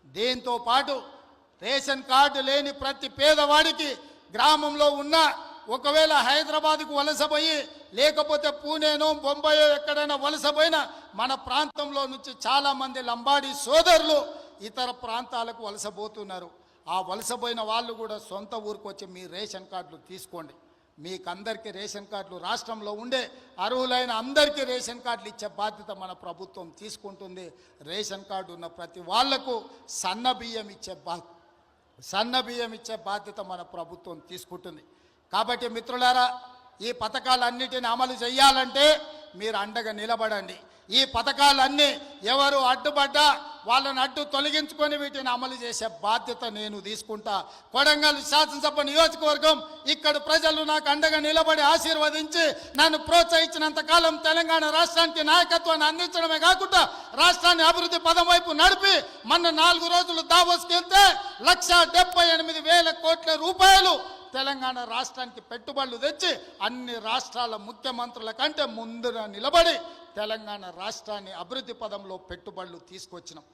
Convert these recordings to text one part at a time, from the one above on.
దీంతో పాటు ration card లేని ప్రతి పేదవాడికి గ్రామంలో ఉన్న ఒకవేళ హైదరాబాద్కు వలసపోయి లేకపోతే పూణేనో బొంబాయో ఎక్కడైనా వలసపోయినా మన ప్రాంతంలో నుంచి చాలామంది లంబాడి సోదరులు ఇతర ప్రాంతాలకు వలసపోతున్నారు. ఆ వలసపోయిన వాళ్ళు కూడా సొంత ఊరికి వచ్చి మీ రేషన్ కార్డులు తీసుకోండి. మీకందరికీ రేషన్ కార్డులు రాష్ట్రంలో ఉండే అర్హులైన అందరికీ రేషన్ కార్డులు ఇచ్చే బాధ్యత మన ప్రభుత్వం తీసుకుంటుంది. రేషన్ కార్డు ఉన్న ప్రతి వాళ్లకు సన్న బియ్యం ఇచ్చే బాధ్యత మన ప్రభుత్వం తీసుకుంటుంది. కాబట్టి మిత్రులారా, ఈ పథకాలన్నిటిని అమలు చేయాలంటే మీరు అండగా నిలబడండి. ఈ పథకాలన్నీ ఎవరు అడ్డుపడ్డా వాళ్ళని అడ్డు తొలగించుకొని వీటిని అమలు చేసే బాధ్యత నేను తీసుకుంటా. కొడంగల్ శాసనసభ నియోజకవర్గం ఇక్కడ ప్రజలు నాకు అండగా నిలబడి ఆశీర్వదించి నన్ను ప్రోత్సహించినంత కాలం తెలంగాణ రాష్ట్రానికి నాయకత్వాన్ని అందించడమే కాకుండా రాష్ట్రాన్ని అభివృద్ధి పదం వైపు నడిపి మొన్న 4 రోజులు దావోస్కి వెళ్తే 1,78,000 కోట్ల రూపాయలు తెలంగాణ రాష్ట్రానికి పెట్టుబడులు తెచ్చి అన్ని రాష్ట్రాల ముఖ్యమంత్రుల కంటే ముందుగా నిలబడి తెలంగాణ రాష్ట్రాన్ని అభివృద్ధి పదంలో పెట్టుబడులు తీసుకొచ్చినాం.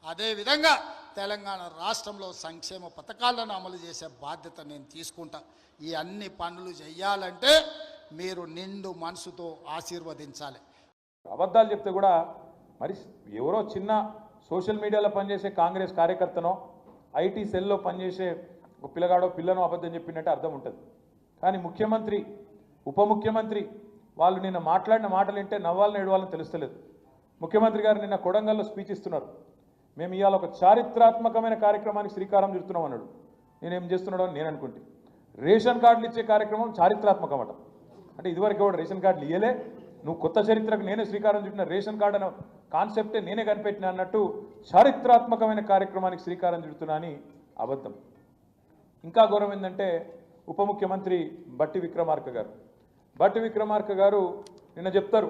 అదేవిధంగా తెలంగాణ రాష్ట్రంలో సంక్షేమ పథకాలను అమలు చేసే బాధ్యత నేను తీసుకుంటా. ఈ అన్ని పనులు చేయాలంటే మీరు నిండు మనసుతో ఆశీర్వదించాలి. అబద్ధాలు చెప్తే కూడా మరి ఎవరో చిన్న సోషల్ మీడియాలో పనిచేసే కాంగ్రెస్ కార్యకర్తనో ఐటీ సెల్లో పనిచేసే ఒక పిల్లగాడో పిల్లనో అబద్ధం చెప్పినట్టు అర్థం ఉంటుంది. కానీ ముఖ్యమంత్రి ఉప ముఖ్యమంత్రి వాళ్ళు నిన్న మాట్లాడిన మాటలు వింటే నవ్వాలని ఏడవాలని తెలుస్తలేదు. ముఖ్యమంత్రి గారు నిన్న కొడంగల్లో స్పీచ్ ఇస్తున్నారు. మేము ఇవాళ ఒక చారిత్రాత్మకమైన కార్యక్రమానికి శ్రీకారం చుడుతున్నాం అన్నాడు. నేనేం చేస్తున్నాడో అని నేను అనుకుంటే రేషన్ కార్డులు ఇచ్చే కార్యక్రమం చారిత్రాత్మకం అట. అంటే ఇదివరకు కూడా రేషన్ కార్డులు ఇయ్యలే, నువ్వు కొత్త చరిత్రకు నేనే శ్రీకారం చుట్టిన రేషన్ కార్డు అనే కాన్సెప్టే నేనే కనిపెట్టిన అన్నట్టు చారిత్రాత్మకమైన కార్యక్రమానికి శ్రీకారం చుడుతున్నా అని అబద్ధం. ఇంకా గౌరవం ఏంటంటే ఉప ముఖ్యమంత్రి బట్టి విక్రమార్క గారు నిన్న చెప్తారు,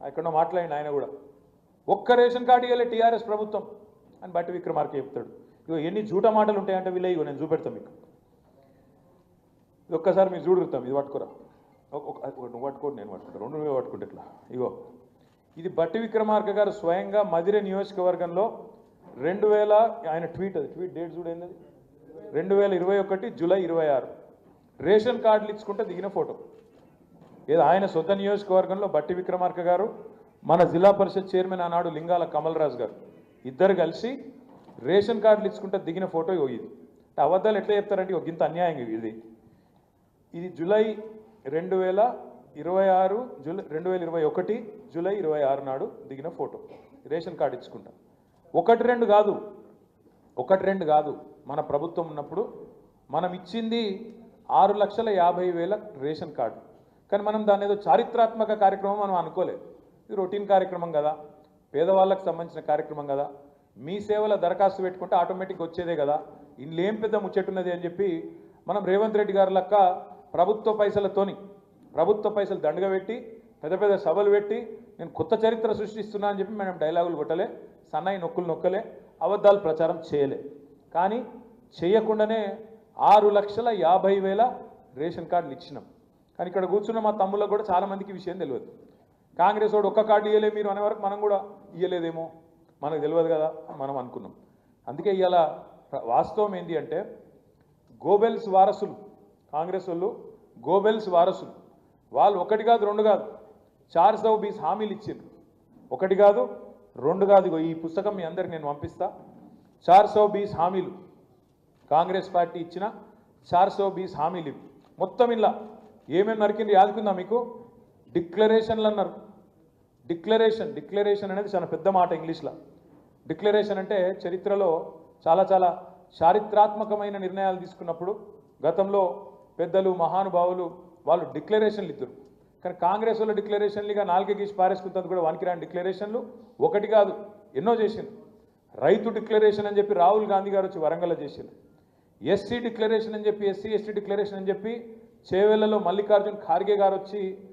ఎక్కడో మాట్లాడిన ఆయన కూడా ఒక్క రేషన్ కార్డు ఇవ్వలే టీఆర్ఎస్ ప్రభుత్వం అని బట్టి విక్రమార్క చెప్తాడు. ఇగో ఎన్ని జూట మాటలు ఉంటాయంటే వీళ్ళే, ఇగో నేను చూపెడతాను మీకు. ఇది ఒక్కసారి మీరు చూడుతాం, ఇది పట్టుకోరా, నువ్వు పట్టుకోండి, నేను పట్టుకుంటా, 2 నువ్వే పట్టుకుంటే ఇట్లా. ఇగో ఇది బట్టి విక్రమార్క గారు స్వయంగా మధిర నియోజకవర్గంలో 2000 ఆయన ట్వీట్ డేట్ చూడేది 2021 జూలై 26 రేషన్ కార్డులు ఇచ్చుకుంటే దిగిన ఫోటో. ఏదో ఆయన సొంత నియోజకవర్గంలో బట్టి విక్రమార్క గారు మన జిల్లా పరిషత్ చైర్మన్ ఆనాడు లింగాల కమల్ రాజు గారు ఇద్దరు కలిసి రేషన్ కార్డులు ఇచ్చుకుంటే దిగిన ఫోటో ఇది. అబద్ధాలు ఎట్లా చెప్తారంటే ఒక ఇంత అన్యాయం ఇది జూలై 2021 జూలై 26 నాడు దిగిన ఫోటో రేషన్ కార్డు ఇచ్చుకుంటా. 1-2 కాదు, మన ప్రభుత్వం ఉన్నప్పుడు మనం ఇచ్చింది 6,50,000 రేషన్ కార్డు. కానీ మనం దాని ఏదో చారిత్రాత్మక కార్యక్రమం మనం అనుకోలేదు. ఇది రొటీన్ కార్యక్రమం కదా, పేదవాళ్ళకు సంబంధించిన కార్యక్రమం కదా, మీ సేవల దరఖాస్తు పెట్టుకుంటే ఆటోమేటిక్గా వచ్చేదే కదా, ఇందులో ఏం పెద్ద ముచ్చట్టున్నది అని చెప్పి మనం రేవంత్ రెడ్డి గారి లెక్క ప్రభుత్వ పైసలు దండగా పెట్టి పెద్ద సభలు పెట్టి నేను కొత్త చరిత్ర సృష్టిస్తున్నా అని చెప్పి మనం డైలాగులు కొట్టలే, సన్నాయి నొక్కలే, అబద్ధాలు ప్రచారం చేయలే. కానీ చేయకుండానే 6,50,000 రేషన్ కార్డులు ఇచ్చినాం. కానీ ఇక్కడ కూర్చున్న మా తమ్ముళ్ళకు కూడా చాలామందికి విషయం తెలియదు. కాంగ్రెస్ వాడు ఒక్క కార్డు ఇవ్వలే మీరు అనే వరకు మనం కూడా ఇవ్వలేదేమో, మనకు తెలియదు కదా మనం అనుకున్నాం. అందుకే ఇవాళ వాస్తవం ఏంటి అంటే గోబెల్స్ వారసులు, కాంగ్రెస్ వాళ్ళు గోబెల్స్ వారసులు, వాళ్ళు 1 కాదు 2 కాదు 420 హామీలు ఇచ్చిండ్రు. 1 కాదు 2 కాదు, ఈ పుస్తకం మీ అందరికి నేను పంపిస్తా. 420 హామీలు కాంగ్రెస్ పార్టీ ఇచ్చిన 420 హామీలు ఇవి. మొత్తం ఇలా ఏమేమి నరికింది యాదుకుందా మీకు? డిక్లరేషన్లు అన్నారు. డిక్లరేషన్ అనేది చాలా పెద్ద మాట ఇంగ్లీష్లో. డిక్లరేషన్ అంటే చరిత్రలో చాలా చారిత్రాత్మకమైన నిర్ణయాలు తీసుకున్నప్పుడు గతంలో పెద్దలు మహానుభావులు వాళ్ళు డిక్లరేషన్లు ఇద్దరు. కానీ కాంగ్రెస్ వాళ్ళ డిక్లరేషన్లుగా 4 గీసి పారేసుకుంటుంది కూడా వానికిరాని డిక్లరేషన్లు 1 కాదు ఎన్నో చేసింది. రైతు డిక్లరేషన్ అని చెప్పి రాహుల్ గాంధీ గారు వచ్చి వరంగల్లో చేసింది. ఎస్సీ డిక్లరేషన్ అని చెప్పి ఎస్సీ ఎస్టీ డిక్లరేషన్ అని చెప్పి చేవెళ్లలో మల్లికార్జున్ ఖార్గే గారు వచ్చి